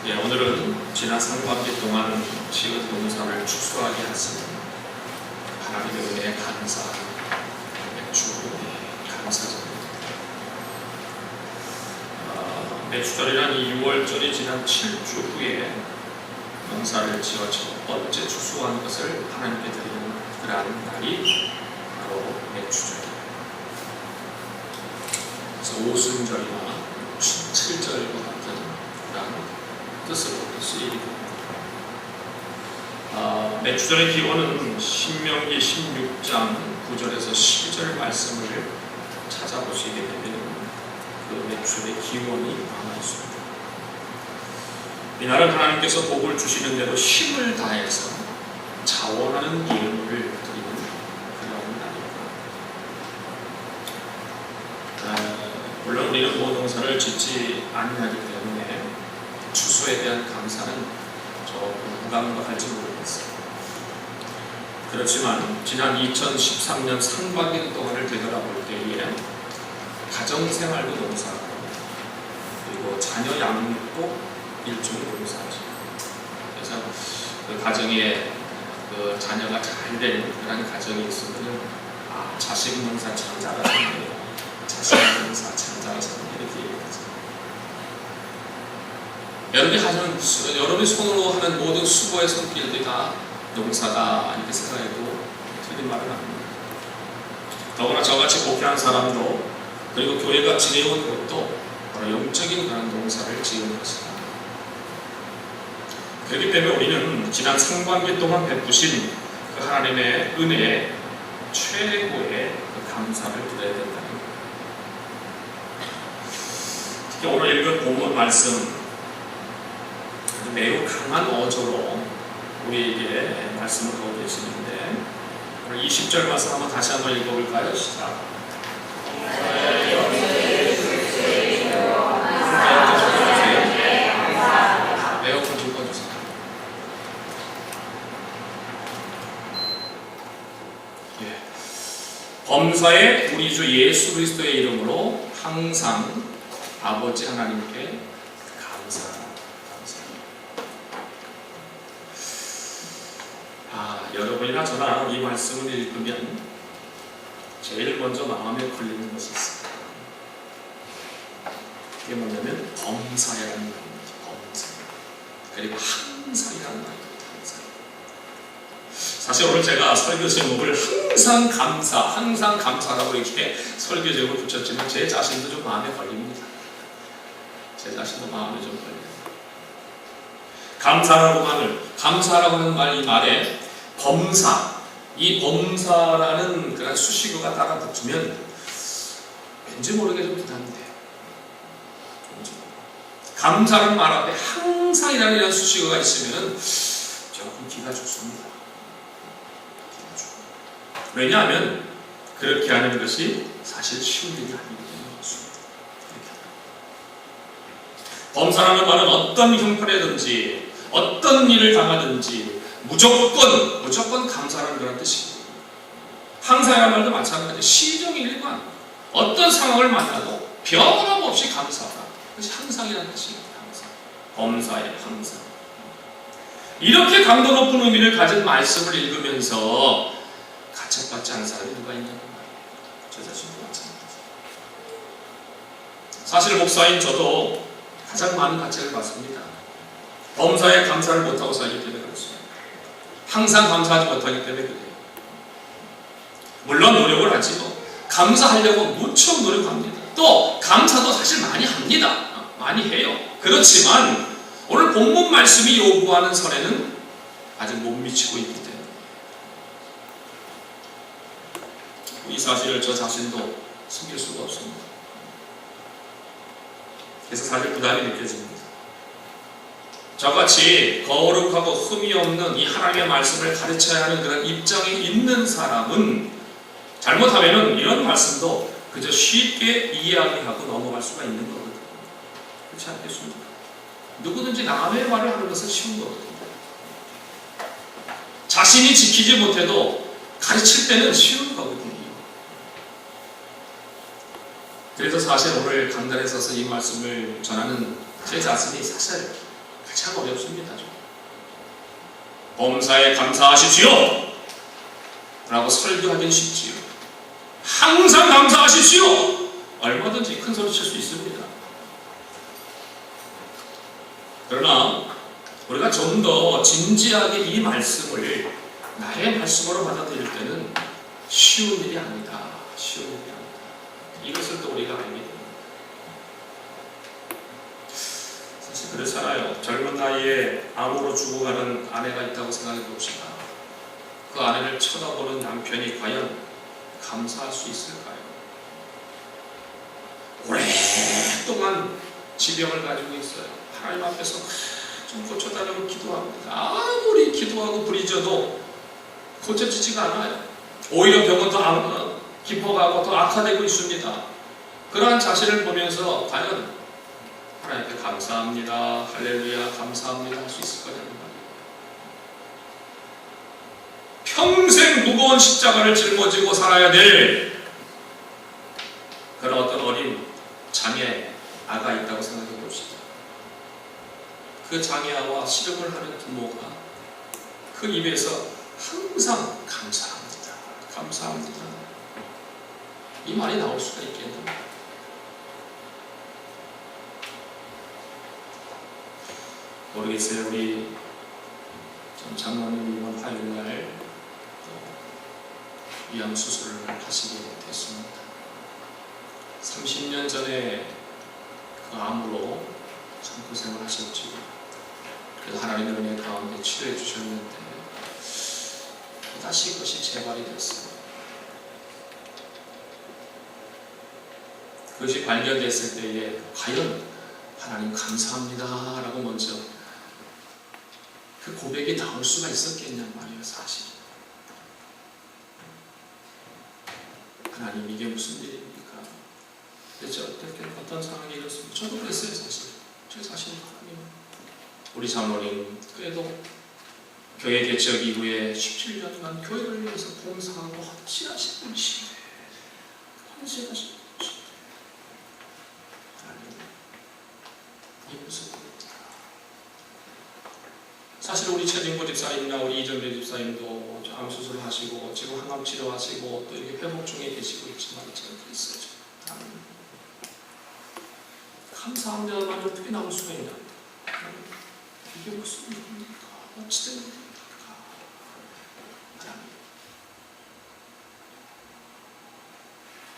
예, 오늘은 지난 상반기 동안 지은 봉사를 축소하게 하신 하나님의 은혜에 감사하는 맥주 감사절입니다. 맥주절이란 이 6월절이 지난 7주 후에 농사를 지어 첫 번째 추수한 것을 하나님께 드리는 그러한 날이 바로 맥주절입니다. 그래서 오순절이나 춘칠절과 같은 그러한 뜻으로 쓰입니다. 맥주절의 기원은 신명기 16장 9절에서 12절 말씀을 찾아보시게 되면 그 맥주절의 기원이 남아 있습니다. 이날은 하나님께서 복을 주시는 대로 힘을 다해서 자원하는 예물을 드리는 그런 날입니다. 물론 우리는 모농사를 짓지 아니하기 때문에 추수에 대한 감사는 조금 무감각할지 모르겠어요. 그렇지만 지난 2013년 상반기 동안을 되돌아볼 때에 가정생활도 농사하고 그리고 자녀 양육도 일종의 농사죠. 그래서 그 가정에 그 자녀가 잘 되는 그런 가정이 있으면 자식 농사 참 잘하셨네요. 자식 농사 참 잘하셨네요. 이렇게 얘기하죠. 여러분이 손으로 하는 모든 수고의 손길들이 다 농사다 이렇게 생각해도 틀린 말은 아닙니다. 더구나 저같이 복귀한 사람도 그리고 교회가 지내온 것도 바로 영적인 그런 농사를 지은 것이다. 그렇기 때문에 우리는 지난 상반기 동안 베푸신 그 하나님의 은혜에 최고의 그 감사를 드려야 된다는 겁니다. 특히 오늘 읽은 본문 말씀 매우 강한 어조로 우리에게 말씀을 하고 계시는데 오늘 20절 말씀 한번 다시 한번 읽어볼까요? 시작. 에어컨 좀 꺼주세요. 범사에 우리 주 예수 그리스도의 이름으로 항상 아버지 하나님께 감사합니다. 여러분이나 저나 이 말씀을 읽으면 제일 먼저 마음에 걸리는 것이 있습니다. 그게 뭐냐면 범사라는 말입니다. 범사. 그리고 항상이라는 말입니다. 항상. 사실 오늘 제가 설교 제목을 항상 감사라고 이렇게 설교 제목을 붙였지만 제 자신도 좀 마음에 걸립니다. 제 자신도 마음에 좀 걸립니다. 감사라고 하는 이 말에 범사, 이 범사라는 그런 수식어가 따라 붙으면 왠지 모르게 좀 부담이 돼요. 감사라는 말 앞에 항상이라는 이런 수식어가 있으면 조금 기가 죽습니다. 왜냐하면 그렇게 하는 것이 사실 쉬운 일이 아니기 때문에 그렇습니다. 범사라는 말은 어떤 형편이든지 어떤 일을 당하든지 무조건 감사라는 그런 뜻입니다. 항상이라는 말도 마찬가지예요. 시종일관 어떤 상황을 만나도 변함없이 감사하다. 그것이 항상이라는 뜻입니다. 항상. 범사의 항상. 이렇게 강도 높은 의미를 가진 말씀을 읽으면서 가책받지 않은 사람이 누가 있냐는 말이에요. 저 자신도 마찬가지예요. 사실 목사인 저도 가장 많은 가책을 받습니다. 범사에 감사를 못하고 살기 때문에 그렇습니다. 항상 감사하지 못하기 때문에 그래요. 물론 노력을 하지만 감사하려고 무척 노력합니다. 또 감사도 사실 많이 합니다. 많이 해요. 그렇지만 오늘 본문 말씀이 요구하는 선에는 아직 못 미치고 있기 때문에 이 사실을 저 자신도 숨길 수가 없습니다. 그래서 사실 부담이 느껴집니다. 저같이 거룩하고 흠이 없는 이 하나님의 말씀을 가르쳐야 하는 그런 입장에 있는 사람은 잘못하면 이런 말씀도 그저 쉽게 이해하고 넘어갈 수가 있는 거거든요. 그렇지 않겠습니까? 누구든지 남의 말을 하는 것은 쉬운 거거든요. 자신이 지키지 못해도 가르칠 때는 쉬운 거거든요. 그래서 사실 오늘 강단에 서서 이 말씀을 전하는 제 자신이 사실 참 어렵습니다. 범사에 감사하십시오 라고 설교하기는 쉽지요. 항상 감사하십시오. 얼마든지 큰 소리 칠 수 있습니다. 그러나 우리가 좀 더 진지하게 이 말씀을 나의 말씀으로 받아들일 때는 쉬운 일이 아니다. 쉬운 일이 아니다. 이것을 또 우리가 알게 됩니다. 사실 그렇잖아요. 젊은 나이에 암으로 죽어가는 아내가 있다고 생각해 봅시다. 그 아내를 쳐다보는 남편이 과연 감사할 수 있을까요? 오랫동안 지병을 가지고 있어요. 하나님 앞에서 좀 고쳐달라고 기도합니다. 아무리 기도하고 부리져도 고쳐지지가 않아요. 오히려 병은 더 깊어가고 더 악화되고 있습니다. 그러한 자신을 보면서 과연 하나님께 감사합니다, 할렐루야, 감사합니다 할 수 있을 거냐는 말이에요. 평생 무거운 십자가를 짊어지고 살아야 될 그런 어떤 어린 장애 아가 있다고 생각해 봅시다. 그 장애아와 씨름을 하는 부모가 그 입에서 항상 감사합니다, 감사합니다 이 말이 나올 수가 있겠는가? 모르겠어요. 우리 장모님 이번 화요일날 위암 수술을 하시게 됐습니다. 30년 전에 그 암으로 참 고생을 하셨죠. 그래서 하나님의 은혜 가운데 치료해 주셨는데 다시 그것이 재발이 됐어요. 그것이 발견됐을 때에 과연 하나님 감사합니다 라고 먼저 그 고백이 나올 수가 있었겠냔 말이에요. 사실 하나님 이게 무슨 일입니까? 대체 어떤 상황이 이렇습니까? 저도 그랬어요. 사실 제 자신도 하나님 우리 장로님 그래도 교회 개척 이후에 17년간 교회를 위해서 봉사하고 헌신하신 분이신데 헌신하신 분이신데 하나님 이 무슨 일입니까? 사실 우리 최진구 집사님이나 우리 이정배 집사님도 암 수술을 하시고 지금 항암 치료하시고 또 이렇게 회복 중에 계시고 있지만 저는 그랬어요. 감사합니다만 어떻게 나올 수가 있냐? 이게 무슨 일입니까? 어찌된 일입니까?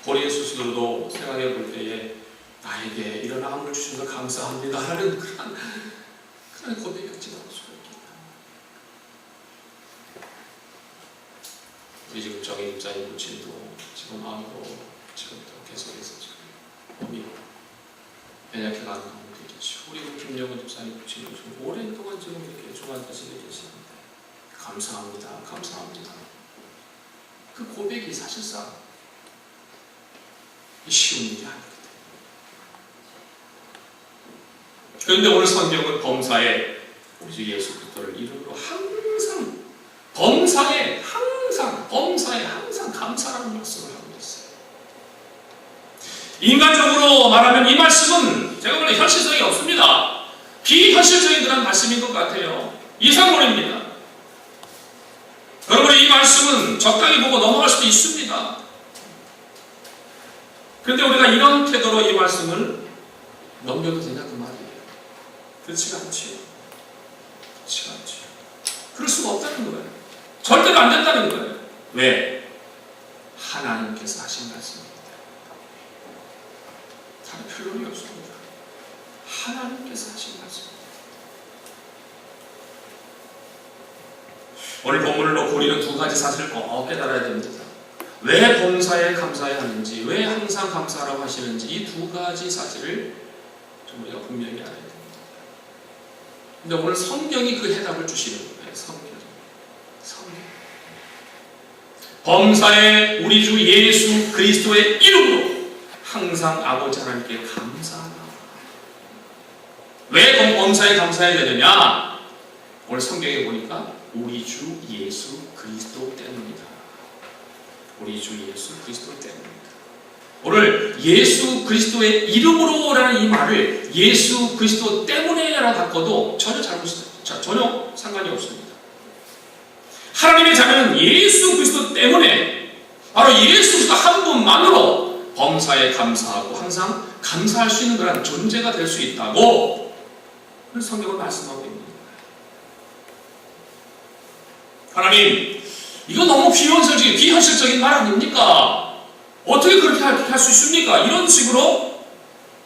고리의 수술도 생각해 볼 때에 나에게 이런 암을 주셔서 감사합니다 하는 그런 고백이 어찌 나올 수가 있겠나. 우리 지금 정인 입자인 부친도 지금 암으로 지금도 계속해서 지금 몸이 연약해가는 가운데 계시죠. 우리 김영은 집사님 부친도 지금 오랜동안 지금 이렇게 중환자실에 계시는데 감사합니다, 감사합니다. 그 고백이 사실상 쉬운 일이 아닙니다. 그런데 오늘 성경은 범사에 우리 주 예수 그리스도를 이름으로 항상 범사에 항상 감사라는 말씀을 하고 있어요. 인간적으로 말하면 이 말씀은 제가 원래 현실성이 없습니다. 비현실적인 그런 말씀인 것 같아요. 이상론입니다. 여러분 이 말씀은 적당히 보고 넘어갈 수도 있습니다. 그런데 우리가 이런 태도로 이 말씀을 넘겨도 되냐 그 말이에요. 그렇지가 않지요. 그렇지가 않지요. 그럴 수가 없다는 거예요. 절대로 안 된다는 거예요. 왜? 하나님께서 하신 말씀입니다. 다른 표현이 없습니다. 하나님께서 하신 말씀입니다. 오늘 본문을 놓고 우리는 두 가지 사실을 꼭 깨달아야 됩니다. 왜 범사에 감사해야 하는지, 왜 항상 감사하라고 하시는지 이 두 가지 사실을 좀 우리가 분명히 알아야 됩니다. 근데 오늘 성경이 그 해답을 주시는 거예요. 성경. 범사에 우리 주 예수 그리스도의 이름으로 항상 아버지 하나님께 감사하라. 왜 범사에 감사해야 되느냐? 오늘 성경에 보니까 우리 주 예수 그리스도 때문입니다. 우리 주 예수 그리스도 때문입니다. 오늘 예수 그리스도의 이름으로라는 이 말을 예수 그리스도 때문에 자녀라고 바꿔도 전혀 전혀 상관이 없습니다. 하나님의 자녀는 예수 그리스도 때문에, 바로 예수 그리스도 한 분만으로 범사에 감사하고 항상 감사할 수 있는 그런 존재가 될 수 있다고 성경은 말씀하고 있습니다. 하나님, 이거 너무 비현실적인 말 아닙니까? 어떻게 그렇게 할 수 있습니까? 이런 식으로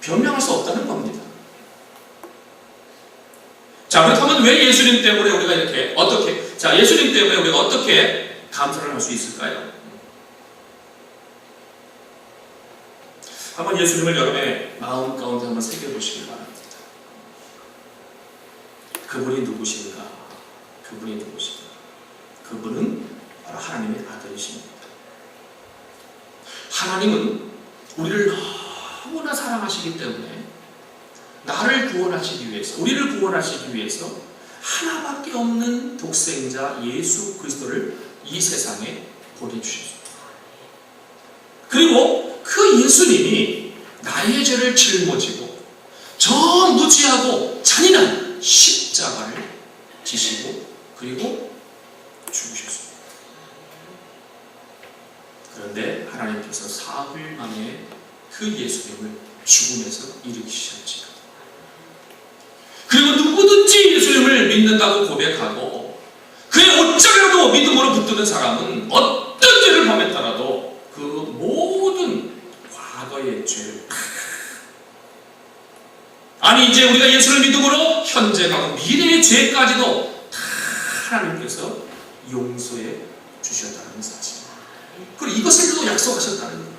변명할 수 없다는 겁니다. 자, 그렇다면 왜 예수님 때문에 우리가 예수님 때문에 우리가 어떻게 감사를 할 수 있을까요? 한번 예수님을 여러분의 마음 가운데 한번 새겨보시길 바랍니다. 그분이 누구신가? 그분은 바로 하나님의 아들이십니다. 하나님은 우리를 너무나 사랑하시기 때문에 나를 구원하시기 위해서, 우리를 구원하시기 위해서 하나밖에 없는 독생자 예수 그리스도를 이 세상에 보내주셨습니다. 그리고 그 예수님이 나의 죄를 짊어지고 저 무지하고 잔인한 십자가를 지시고 그리고 죽으셨습니다. 그런데 하나님께서 사흘 만에 그 예수님을 죽음에서 일으키셨지요. 그리고 누구든지 예수님을 믿는다고 고백하고 그의 어쩌라도 믿음으로 붙드는 사람은 어떤 죄를 범했더라도 그 모든 과거의 죄를, 아니 이제 우리가 예수를 믿음으로 현재하고 미래의 죄까지도 다 하나님께서 용서해 주셨다는 사실, 그리고 이것을 약속하셨다는 겁니다.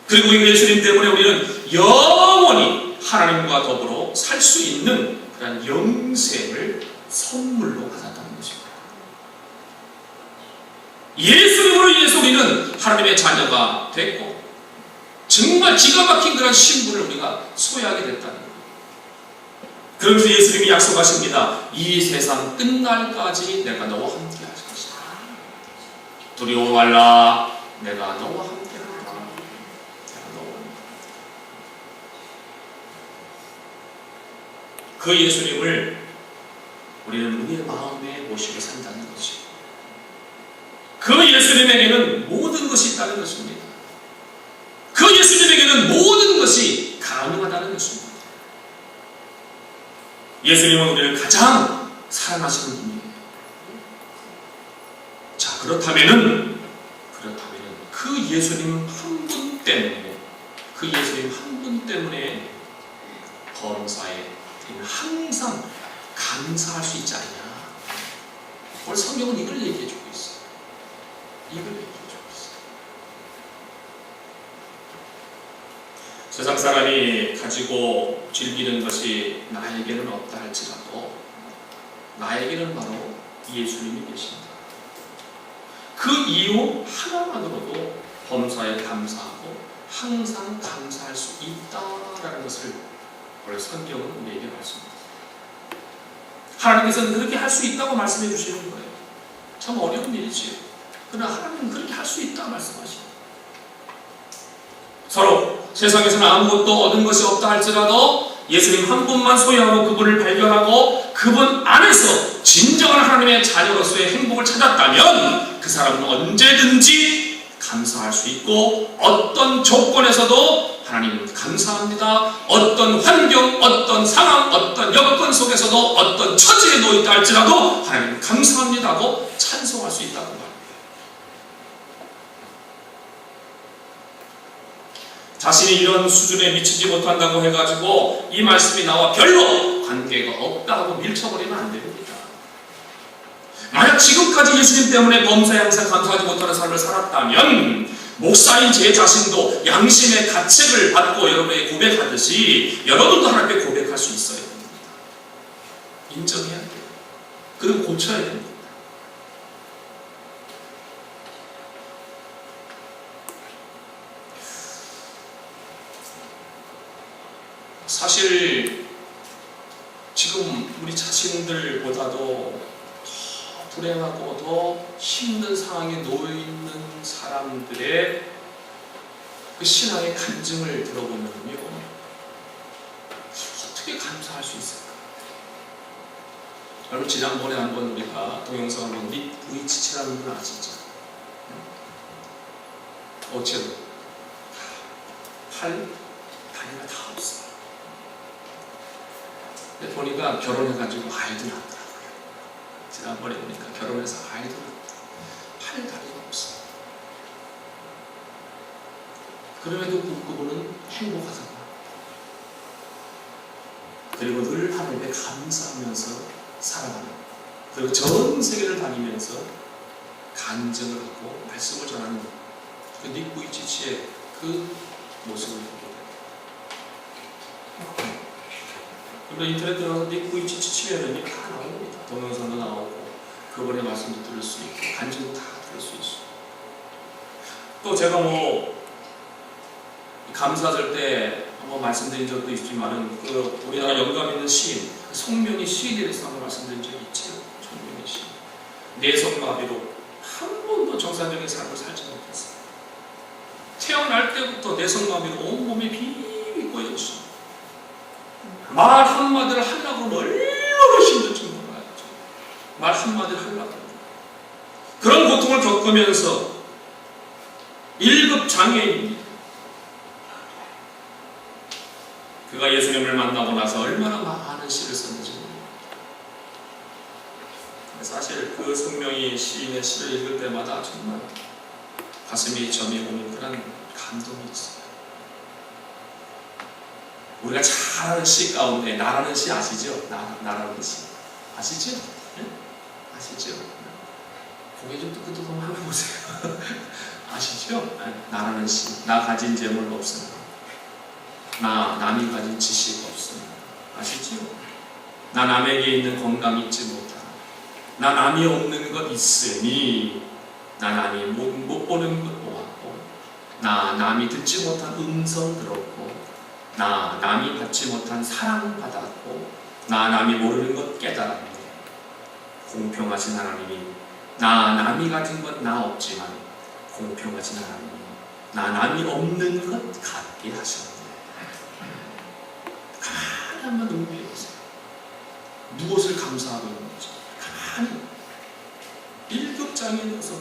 그리고 이 예수님 때문에 우리는 영원히 하나님과 더불어 살 수 있는 그런 영생을 선물로 받았다는 것입니다. 예수님으로 인해서 우리는 하나님의 자녀가 됐고 정말 기가 막힌 그런 신분을 우리가 소유하게 됐다는 거예요. 그러면서 예수님이 약속하십니다. 이 세상 끝날까지 내가 너와 함께 할 것이다. 두려워 말라, 내가 너와 함께 하리라. 그 예수님을 우리는 우리의 마음에 모시고 산다는 것이고, 그 예수님에게는 모든 것이 있다는 것입니다. 그 예수님에게는 모든 것이 가능하다는 것입니다. 예수님은 우리를 가장 사랑하시는 분이에요. 자, 그렇다면은 그 예수님 한 분 때문에 범사에 항상 감사할 수 있지 않냐. 오늘 성경은 이걸 얘기해주고 있어요. 세상 사람이 가지고 즐기는 것이 나에게는 없다 할지라도 나에게는 바로 예수님이 계십니다. 그 이유 하나만으로도 범사에 감사하고 항상 감사할 수 있다라는 것을 오늘 성경은 우리에게 말씀합니다. 하나님께서는 그렇게 할 수 있다고 말씀해 주시는 거예요. 참 어려운 일이지요. 그러나 하나님은 그렇게 할 수 있다 말씀하십니다. 서로 세상에서는 아무것도 얻은 것이 없다 할지라도 예수님 한 분만 소유하고 그분을 발견하고 그분 안에서 진정한 하나님의 자녀로서의 행복을 찾았다면 그 사람은 언제든지 감사할 수 있고 어떤 조건에서도 하나님 감사합니다. 어떤 환경, 어떤 상황, 어떤 여건 속에서도 어떤 처지에 놓여있다 할지라도 하나님 감사합니다 하고 찬송할 수 있다고 말합니다. 자신이 이런 수준에 미치지 못한다고 해가지고 이 말씀이 나와 별로 관계가 없다 하고 밀쳐버리면 안 됩니다. 만약 지금까지 예수님 때문에 범사에 항상 감사하지 못하는 삶을 살았다면 목사인 제 자신도 양심의 가책을 받고 여러분에게 고백하듯이 여러분도 하나님께 고백할 수 있어야 됩니다. 인정해야 돼요. 그리고 고쳐야 됩니다. 사실 지금 우리 자신들보다도 더 불행하고 더 힘든 상황에 놓여있는 사람들의 그 신앙의 간증을 들어보면요, 어떻게 감사할 수 있을까? 여러분 지난번에 한번 우리가 동영상 한번 닉 부이치치라는 분 아시죠? 어째로 팔 다리가 다 없어요. 근데 보니까 결혼해가지고 아이도 낳더라고요. 지난번에 보니까 결혼해서 아이도 낳더라고요. 팔 다리가 없어요. 그럼에도 그분은 행복하다고. 그리고 늘 하나님께 감사하면서 살아가는, 그리고 전 세계를 다니면서 간증을 하고 말씀을 전하는 그 닉 부이치치의 그 모습을 보게 돼요. 그리고 인터넷 들어가서 닉 부이치치 치면은 다 나옵니다. 동영상도 나오고 그분의 말씀도 들을 수 있고 간증도 다 들을 수 있어요. 또 제가 감사절 때 한번 말씀드린 적도 있지만은 그 우리나라 영감 있는 시인 송명희 시인에 대해서 한번 말씀드린 적이 있죠. 송명희 시인. 내성마비로 한 번도 정상적인 삶을 살지 못했어요. 태어날 때부터 내성마비로 온몸에 비비 꼬여있어요. 말 한마디를 하려고 얼마나 힘들 줄 몰라요. 말 한마디를 하려고. 그런 고통을 겪으면서 1급 장애인입니다. 그가 예수님을 만나고 나서 얼마나 많은 시를 썼는지 모릅니다. 사실 그 성명이 시인의 시를 읽을 때마다 정말 가슴이 점이 오는 그런 감동이 있어요. 우리가 잘 아는 시 가운데 나라는 시 아시죠? 나라는 시 아시죠? 네? 아시죠? 고개 좀 뜨끈뜨끈 한번 보세요. 아시죠? 나라는 시. 나 가진 재물 없습니다. 나 남이 가진 지식 없습니다. 아시죠? 나 남에게 있는 건강 잊지 못하라. 나 남이 없는 것 있으니 나 남이 못 보는 것 보았고 나 남이 듣지 못한 음성 들었고 나 남이 받지 못한 사랑 받았고 나 남이 모르는 것 깨달았네. 공평하신 하나님이 나 남이 가진 것 나 없지만 공평하신 하나님이 나 남이 없는 것 갖게 하셨네. 가만히 한번 눈물이 보세요. 무엇을 감사하고 있는 거죠? 가만히 1급 장애인으로서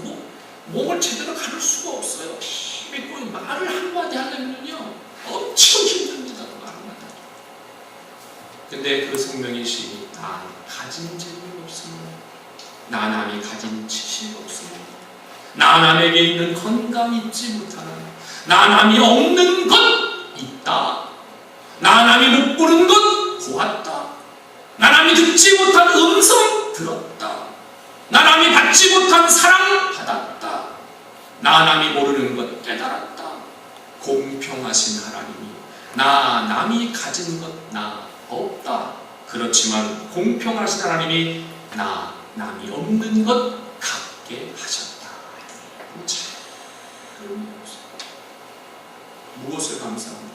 몸을 제대로 가눌 수가 없어요. 힘이 꼬인 말을 한마디 하려면요 엄청 힘듭니다. 말 한마디. 근데 그 성명의 시인이 나 가진 재물이 없습니다. 나 남이 가진 지식이 없습니다. 나 남에게 있는 건강 잊지 못하나. 나 남이 없는 것 있다. 나 남이 못 보는 것 보았다. 나 남이 듣지 못한 음성 들었다. 나 남이 받지 못한 사랑 받았다. 나 남이 모르는 것 깨달았다. 공평하신 하나님이 나 남이 가진 것 나 없다. 그렇지만 공평하신 하나님이 나 남이 없는 것 갖게 하셨다. 무엇을 감사합니까?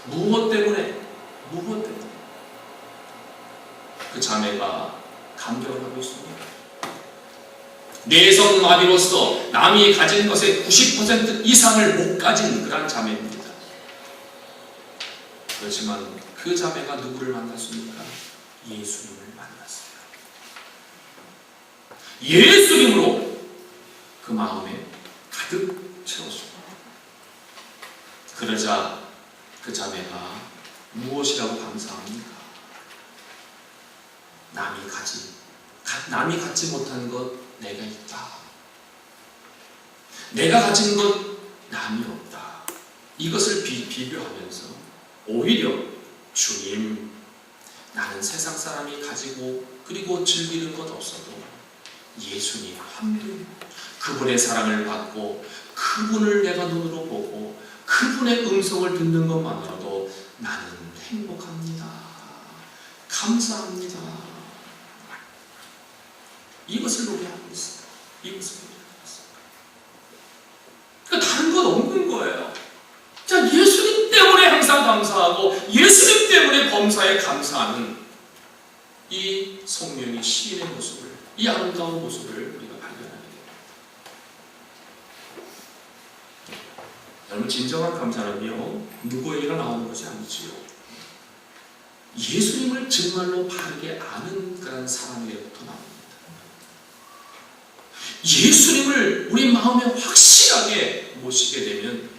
무엇 때문에 그 자매가 감격을 하고 있습니다. 내성마비로서 남이 가진 것의 90% 이상을 못 가진 그런 자매입니다. 그렇지만 그 자매가 누구를 만났습니까? 예수님을 만났어요. 예수님으로 그 마음에 가득 채웠습니다. 그러자 그 자매가 무엇이라고 감사합니까? 남이 갖지 못한 것 내가 있다. 내가 가진 것 남이 없다. 이것을 비교하면서 오히려 주님, 나는 세상 사람이 가지고 그리고 즐기는 것 없어도 예수님 한 분, 그분의 사랑을 받고 그분을 내가 눈으로 보고 그분의 음성을 듣는 것만으로도 나는 행복합니다. 감사합니다. 이것을 노래하고 있어요. 그러니까 다른 건 없는 거예요. 자, 예수님 때문에 항상 감사하고 예수님 때문에 범사에 감사하는 이 성령의 시인의 모습을, 이 아름다운 모습을 우리가 발견하게 됩니다. 여러분, 진정한 감사는요 누구에게나 나오는 것이 아니지요. 예수님을 정말로 바르게 아는 그런 사람에게부터 나옵니다. 예수님을 우리 마음에 확실하게 모시게 되면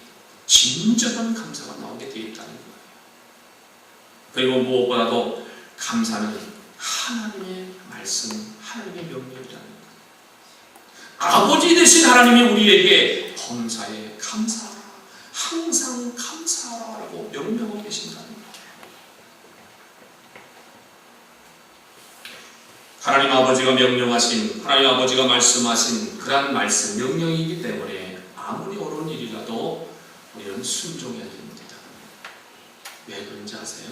진정한 감사가 나오게 되어 있다는 거예요. 그리고 무엇보다도 감사는 하나님의 말씀, 하나님의 명령이라는 거예요. 아버지 되신 하나님이 우리에게 범사에 감사하라, 항상 감사하라고 명령하고 계신다는 거예요. 하나님 아버지가 명령하신, 하나님 아버지가 말씀하신 그러한 말씀, 명령이기 때문에 아무리 어려운 일이라도 우리는 순종해야 됩니다. 왜 그런지 아세요?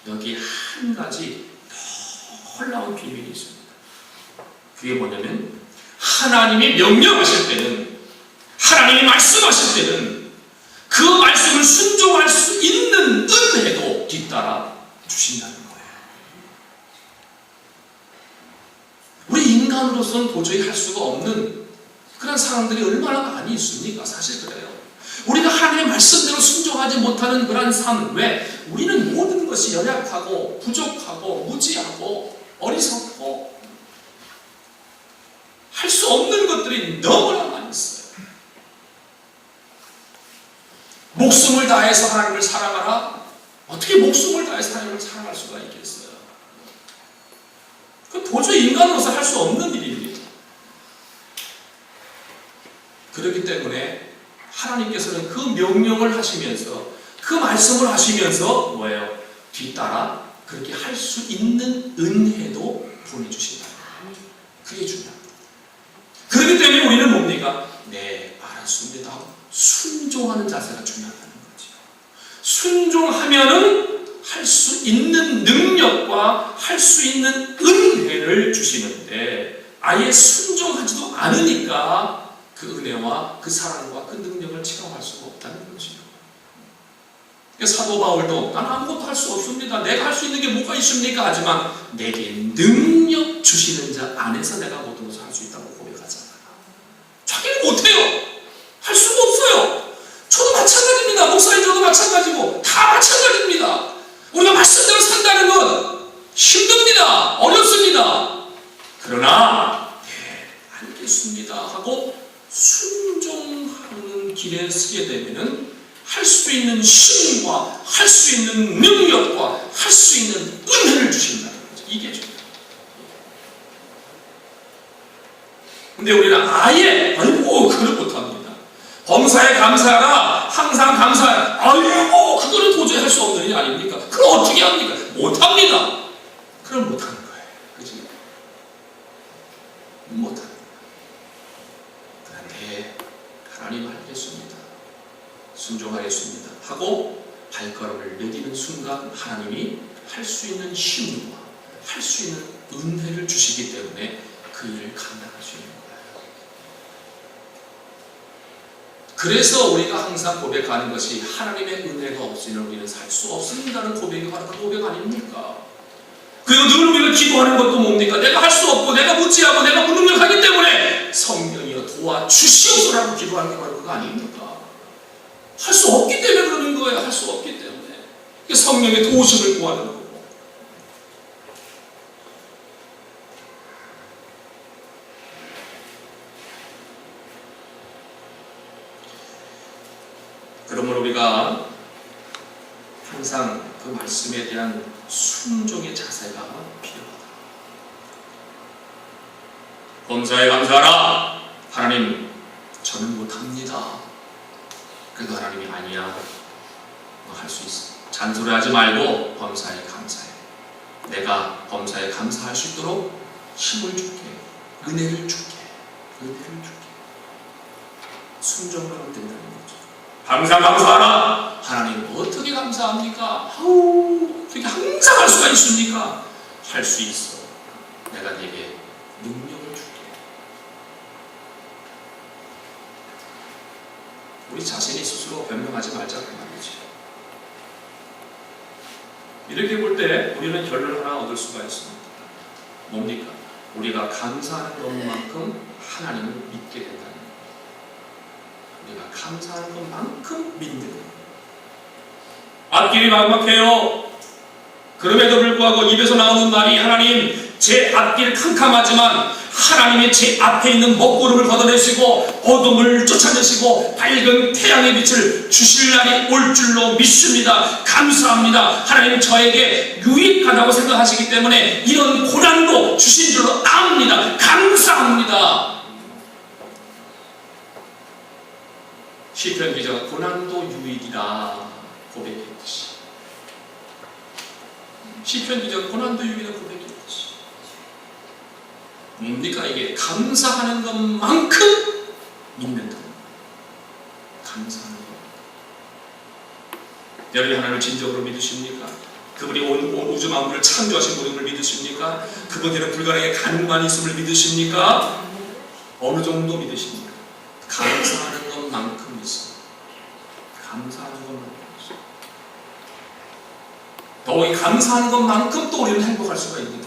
여기 한 가지 놀라운 비밀이 있습니다. 그게 뭐냐면 하나님이 명령하실 때는, 하나님이 말씀하실 때는 그 말씀을 순종할 수 있는 은혜도 뒤따라 주신다는 거예요. 우리 인간으로서는 도저히 할 수가 없는 그런 사람들이 얼마나 많이 있습니까? 사실 그래요. 우리가 하나님의 말씀대로 순종하지 못하는 그런 삶, 왜? 우리는 모든 것이 연약하고 부족하고 무지하고 어리석고 할 수 없는 것들이 너무나 많이 있어요. 목숨을 다해서 하나님을 사랑하라? 어떻게 목숨을 다해서 하나님을 사랑할 수가 있겠어요? 그건 도저히 인간으로서 할 수 없는 일입니다. 그렇기 때문에 하나님께서는 그 명령을 하시면서, 그 말씀을 하시면서 뭐예요? 뒤따라 그렇게 할 수 있는 은혜도 보내주신다. 그게 중요합니다. 그렇기 때문에 우리는 뭡니까? 네, 알았습니다. 순종하는 자세가 중요하다는 거죠. 순종하면은 할 수 있는 능력과 할 수 있는 은혜를 주시는데, 아예 순종하지도 않으니까 그 은혜와 그 사랑과 그 능력을 체험할 수가 없다는 거죠. 사도 바울도 난 아무것도 할 수 없습니다. 내가 할 수 있는 게 뭐가 있습니까? 하지만 내게 능력 주시는 자 안에서 내가 모든 것을 할 수 있다고 고백하잖아요. 자기는 못해요. 할 수가 없어요. 저도 마찬가지입니다. 목사님 저도 마찬가지고 다 마찬가지입니다. 우리가 말씀대로 산다는 건 힘듭니다. 어렵습니다. 그러나 네, 알겠습니다 하고 순종하는 길에 서게 되면은 할 수 있는 힘과 할 수 있는 능력과 할 수 있는 은혜를 주신다는 거죠. 이게 중요해요. 근데 우리는 아예 아이고 그걸 못합니다. 범사에 감사하라, 항상 감사하라. 아이고 그거는 도저히 할 수 없는 일 아닙니까? 그럼 어떻게 합니까? 못합니다. 그럼 못하는 거예요. 그렇지? 못하는 거예요. 그런데 하나님 알겠습니다. 순종하겠습니다 하고 발걸음을 내디는 순간 하나님이 할 수 있는 힘과 할 수 있는 은혜를 주시기 때문에 그 일을 감당할 수 있는 거예요. 그래서 우리가 항상 고백하는 것이 하나님의 은혜가 없이는 우리는 살 수 없습니다는 고백이 바로 그 고백 아닙니까? 그리고 늘 우리가 기도하는 것도 뭡니까? 내가 할 수 없고 내가 무지하고 내가 무능력하기 때문에 성령이여 도와주시옵소서라고 기도하는 게 바로 그거 아닙니까? 할 수 없기 때문에 그러는 거예요. 할 수 없기 때문에. 성령의 도우심을 구하는 거고. 그러므로 우리가 항상 그 말씀에 대한 순종의 자세가 필요하다. 범사에 감사하라. 하나님, 저는 못합니다. 그래도 하나님이 아니야. 너 할 수 있어. 잔소리하지 말고 범사에 감사해. 내가 범사에 감사할 수 있도록 힘을 줄게. 은혜를 줄게. 은혜를 줄게. 순종을 하면 된다는 거죠. 감사하라. 하나님 어떻게 감사합니까? 어떻게 항상 할 수가 있습니까? 할 수 있어. 내가 네게 능력을 줄게. 우리 자신이 스스로 변명하지 말자고 말이지. 이렇게 볼 때 우리는 결론을 하나 얻을 수가 있습니다. 뭡니까? 우리가 감사하는 것만큼 하나님을 믿게 된다는 거예요. 우리가 감사하는 것만큼 믿는 거예요. 앞길이 막막해요. 그럼에도 불구하고 입에서 나오는 말이 하나님 제 앞길 캄캄하지만 하나님의 제 앞에 있는 먹구름을 걷어내시고 어둠을 쫓아내시고 밝은 태양의 빛을 주실 날이 올 줄로 믿습니다. 감사합니다. 하나님 저에게 유익하다고 생각하시기 때문에 이런 고난도 주신 줄로 압니다. 감사합니다. 시편 기자가 고난도 유익이다 고백했듯이 시편 기자가 고난도 유익이다 고백했듯이 뭡니까 이게? 감사하는 것만큼 믿는다. 감사하는 것. 여러분이 하나님을 진정으로 믿으십니까? 그분이 온 우주 만물을 창조하신 분임을 믿으십니까? 그분에게는 불가능의 가능만 있음을 믿으십니까? 어느 정도 믿으십니까? 감사하는 것만큼 믿습니다. 감사하는 것만큼 믿습니다. 더욱이 감사하는 것만큼 또 우리는 행복할 수가 있는 거예요.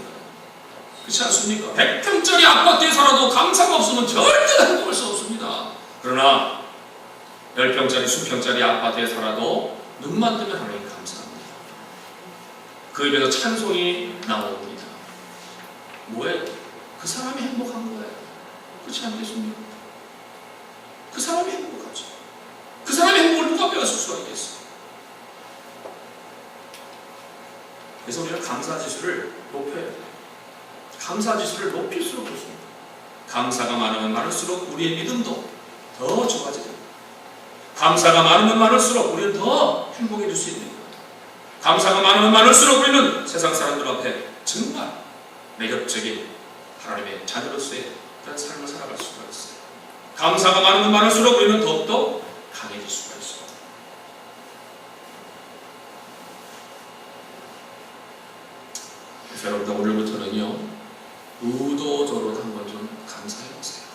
그렇지 않습니까? 100평짜리 아파트에 살아도 감사가 없으면 절대 행복할 수 없습니다. 그러나 10평짜리 수평짜리 아파트에 살아도 눈만 뜨면 하나님 감사합니다. 그 입에서 찬송이 나옵니다. 뭐예요? 그 사람이 행복한 거예요. 그렇지 않겠습니까? 그 사람이 행복하죠. 그 사람의 행복을 누가 빼앗을 수가 있겠어요? 그래서 우리는 감사지수를 높여야 돼요. 감사지수를 높일수록 좋습니다. 감사가 많으면 많을수록 우리의 믿음도 더 좋아지게 됩니다. 감사가 많으면 많을수록 우리는 더 행복해질 수 있는 거예요. 감사가 많으면 많을수록 우리는 세상 사람들 앞에 정말 매력적인 하나님의 자녀로서의 그런 삶을 살아갈 수가 있어요. 감사가 많으면 많을수록 우리는 더욱더 강해질 수가 있어요. 그래서 여러분들 오늘부터는요 의도적으로 한번 좀 감사해 보세요.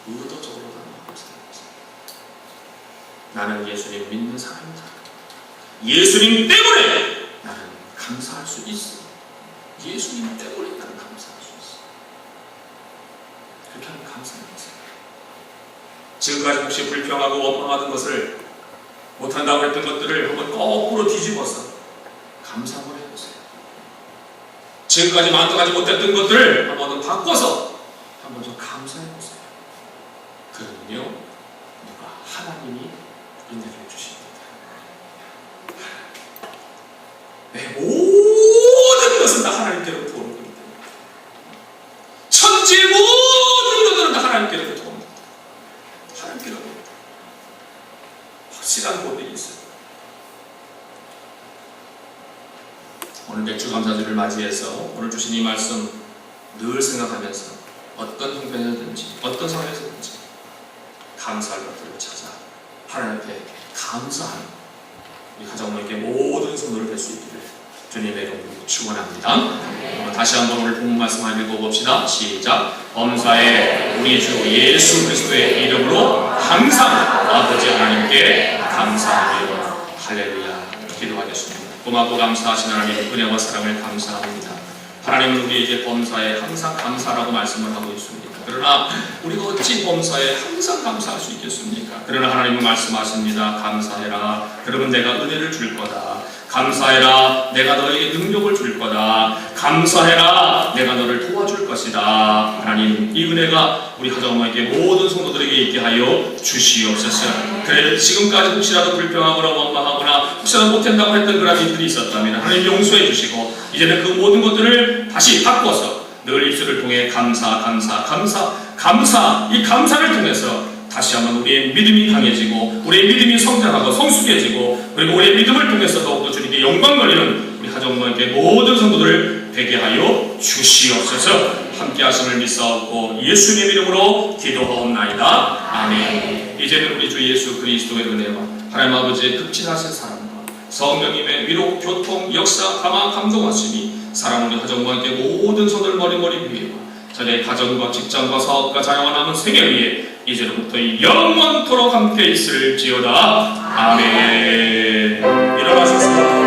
의도적으로 한번 감사해 보세요. 나는 예수님 믿는 사람이다. 예수님 때문에 나는 감사할 수 있어. 예수님 때문에 나는 감사할 수 있어. 그렇게 하면 감사해 보세요. 지금까지 혹시 불평하고 원망하던 것을 못한다고 했던 것들을 한번 거꾸로 뒤집어서 감사 한번 해보세요. 지금까지 만족하지 못했던 것들을 한번 더 바꿔서 한번 좀 감사해보세요. 그러면요 누가 하나님이 은혜를 주십니다. 내 모든 것은 다 하나님께로부터 오는 겁니다. 천지의 모든 것들은 다 하나님께로부터 옵니다. 하나님께로부터 확실한 고백이 있어요. 오늘 맥주 감사주를 맞이해서 오늘 주신 이 말씀 늘 생각하면서 어떤 형편이든지 어떤 상황에서든지 감사할 것들을 찾아 하나님 앞에 감사하는 우리 가정에게 모든 성도를 뵐 수 있기를 주님의 이름으로 축원합니다. 다시 한번 오늘 본문 말씀 한번 읽어봅시다. 시작. 범사에 우리 주 예수 그리스도의 이름으로 항상 아버지 하나님께 감사하며 할렐루야 기도하겠습니다. 고맙고 감사하신 하나님 은혜와 사랑을 감사합니다. 하나님은 우리에게 범사에 항상 감사라고 말씀을 하고 있습니다. 그러나 우리가 어찌 범사에 항상 감사할 수 있겠습니까? 그러나 하나님은 말씀하십니다. 감사해라. 그러면 내가 은혜를 줄 거다. 감사해라. 내가 너에게 능력을 줄 거다. 감사해라. 내가 너를 도와줄 것이다. 하나님 이 은혜가 우리 가정에게 모든 성도들에게 있게 하여 주시옵소서. 그래 지금까지 혹시라도 불평하거나 원망하거나 혹시라도 못한다고 했던 그런 일들이 있었다면 하나님 용서해 주시고 이제는 그 모든 것들을 다시 바꿔서 늘 입술을 통해 감사 이 감사를 통해서 다시 한번 우리의 믿음이 강해지고 우리의 믿음이 성장하고 성숙해지고 그리고 우리의 믿음을 통해서 더욱더 주님께 영광 돌리는 우리 가정에게 모든 성도들을 되게 하여 주시옵소서. 함께 하심을 믿사옵고 예수님의 이름으로 기도하옵나이다. 아멘. 이제는 우리 주 예수 그리스도의 은혜와 하나님 아버지의 극진하신 사랑과 성령님의 위로 교통 역사 감화 감동하심이 사랑하는 우리 가정과 함께 모든 손을 머리머리 위에와 자기의 가정과 직장과 사업과 자녀와 남은 세계 위에 이제로부터 영원토록 함께 있을지어다. 아멘. 일어나셨습니다.